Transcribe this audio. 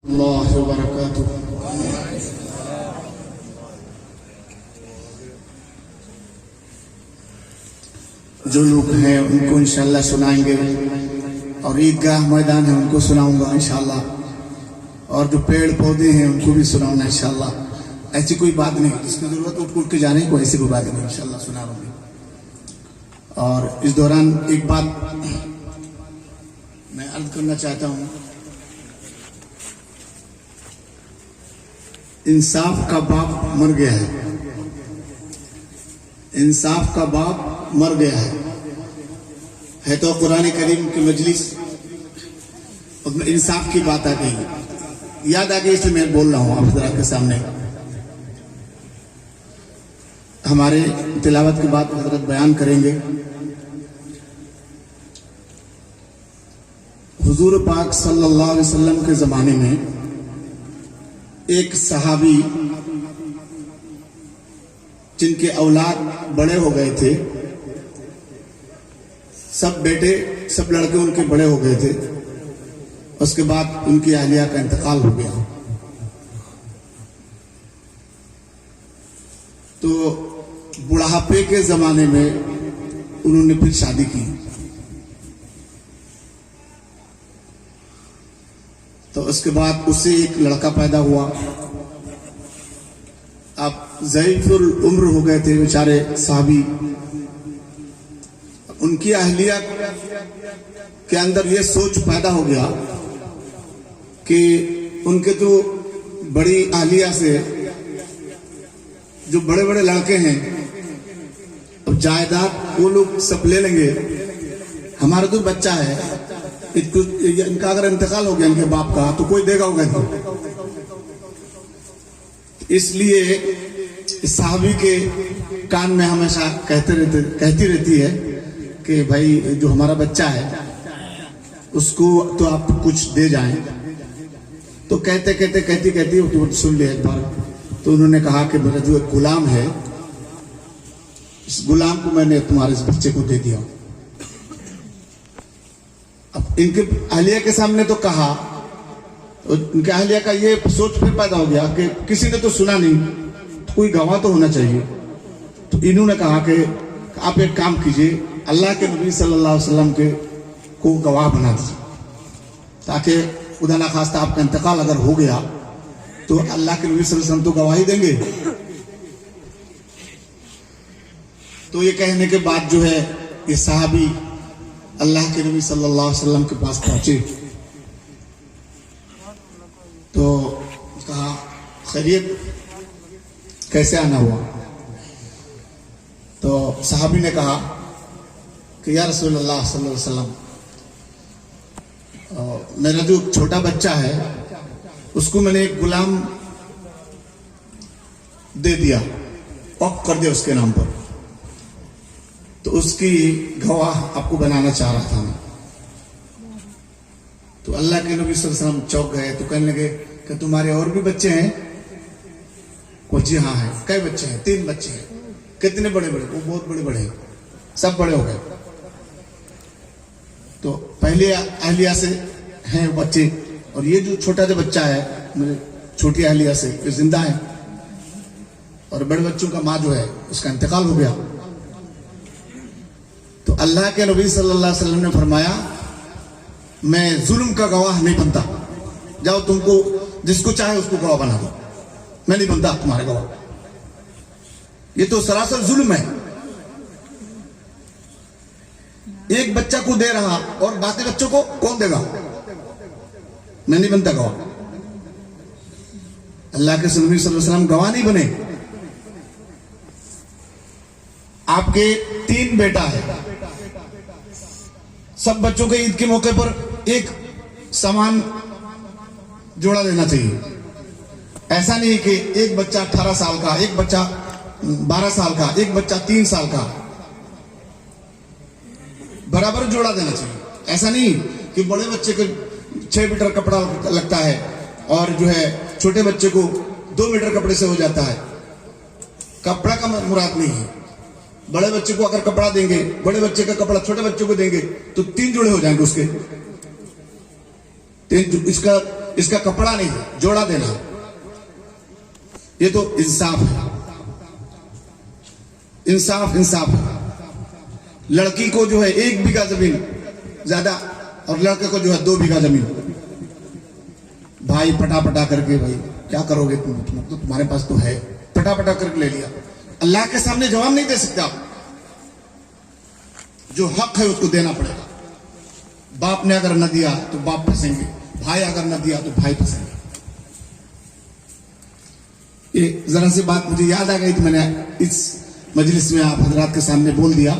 अल्लाह व बरकातुहू। जो लोग हैं उनको इंशाल्लाह सुनाएंगे और ईदगाह मैदान है उनको सुनाऊंगा इंशाल्लाह, और जो पेड़ पौधे हैं उनको भी सुनाऊंगा इंशाल्लाह। ऐसी कोई बात नहीं जिसकी जरूरत उठ उठ के जाने को, ऐसी कोई बात नहीं, इंशाल्लाह सुना लूंगी। और इस दौरान एक बात मैं अर्ज करना चाहता हूं, इंसाफ का बाप मर गया है, इंसाफ का बाप मर गया है तो कुरान करीम की मजलिस उसमें इंसाफ की बात आ गई, याद आ गई, इसलिए मैं बोल रहा हूं आप जरा के सामने। हमारे तिलावत के बाद हजरत बयान करेंगे। हुजूर पाक सल्लल्लाहु अलैहि वसल्लम के जमाने में एक सहाबी जिनके औलाद बड़े हो गए थे, सब बेटे सब लड़के उनके बड़े हो गए थे, उसके बाद उनकी अहलिया का इंतकाल हो गया। तो बुढ़ापे के जमाने में उन्होंने फिर शादी की। तो उसके बाद उससे एक लड़का पैदा हुआ। अब ज़ईफ़ुल उम्र हो गए थे बेचारे साहबी। उनकी अहलिया के अंदर ये सोच पैदा हो गया कि उनके तो बड़ी अहलिया से जो बड़े बड़े लड़के हैं, अब जायदाद वो लोग सब ले लेंगे, हमारा तो बच्चा है, इनका अगर इंतकाल हो गया इनके बाप का तो कोई देगा होगा नहीं। इसलिए साहबी के कान में हमेशा कहती रहती है कि भाई जो हमारा बच्चा है उसको तो आप कुछ दे जाएं। तो कहती वो सुन लिया एक बार। तो उन्होंने कहा कि मेरा जो एक गुलाम है, इस गुलाम को मैंने तुम्हारे इस बच्चे को दे दिया। अब इनके अहलिया के सामने तो कहा, उनके अहलिया का ये सोच फिर पैदा हो गया कि किसी ने तो सुना नहीं, तो कोई गवाह तो होना चाहिए। तो इन्होंने कहा कि आप एक काम कीजिए, अल्लाह के नबी सल्लल्लाहु अलैहि वसल्लम के को गवाह बना दीजिए, ताकि खुदा ना खास्ता आपका इंतकाल अगर हो गया तो अल्लाह के नबी सल्लल्लाहु अलैहि वसल्लम तो गवाही देंगे। तो ये कहने के बाद जो है ये साहबी अल्लाह के नबी सल्लल्लाहु अलैहि वसल्लम के पास पहुंचे। तो कहा खैरियत, कैसे आना हुआ? तो साहबी ने कहा कि या रसूलल्लाह सल्लल्लाहु अलैहि वसल्लम, मेरा जो छोटा बच्चा है उसको मैंने एक गुलाम दे दिया, वक्फ कर दिया उसके नाम पर, तो उसकी गवाह आपको बनाना चाह रहा था मैं। तो अल्लाह के नबी सल्लल्लाहु अलैहि वसल्लम चौंक गए। तो कहने लगे कि तुम्हारे और भी बच्चे हैं? वो जी हाँ है। कई बच्चे हैं? 3 बच्चे हैं। कितने बड़े बड़े? वो बहुत बड़े बड़े हैं, सब बड़े हो गए। तो पहले अहलिया से हैं बच्चे, और ये जो छोटा जो बच्चा है मेरे छोटी अहलिया से ये जिंदा है, और बड़े बच्चों का माँ जो है उसका इंतकाल हो गया। तो अल्लाह के नबी सल्लल्लाहु अलैहि वसल्लम ने फरमाया, मैं जुल्म का गवाह नहीं बनता, जाओ तुमको जिसको चाहे उसको गवाह बना दो, मैं नहीं बनता तुम्हारे गवाह। ये तो सरासर जुल्म है। एक बच्चा को दे रहा और बाकी बच्चों को कौन देगा? मैं नहीं बनता गवाह। अल्लाह के नबी सल्लल्लाहु अलैहि वसल्लम गवाह नहीं बने। आपके 3 बेटा है, सब बच्चों के ईद के मौके पर एक समान जोड़ा देना चाहिए। ऐसा नहीं कि एक बच्चा 18 साल का, एक बच्चा 12 साल का, एक बच्चा 3 साल का, बराबर जोड़ा देना चाहिए। ऐसा नहीं कि बड़े बच्चे को 6 मीटर कपड़ा लगता है और जो है छोटे बच्चे को 2 मीटर कपड़े से हो जाता है। कपड़ा का मुराद नहीं है। बड़े बच्चे को अगर कपड़ा देंगे, बड़े बच्चे का कपड़ा छोटे बच्चे को देंगे तो 3 जोड़े हो जाएंगे उसके। इसका इसका कपड़ा नहीं है, जोड़ा देना। ये तो इंसाफ है, इंसाफ इंसाफ है। लड़की को जो है 1 बीघा जमीन ज्यादा और लड़के को जो है 2 बीघा जमीन। भाई पटा करके, भाई क्या करोगे तुम, तो तुम्हारे पास तो है, पटा करके ले लिया। अल्लाह के सामने जवाब नहीं दे सकते आप। जो हक है उसको देना पड़ेगा। बाप ने अगर न दिया तो बाप फंसेंगे, भाई अगर न दिया तो भाई फंसेंगे। ये जरा सी बात मुझे याद आ गई तो मैंने इस मजलिस में आप हजरात के सामने बोल दिया।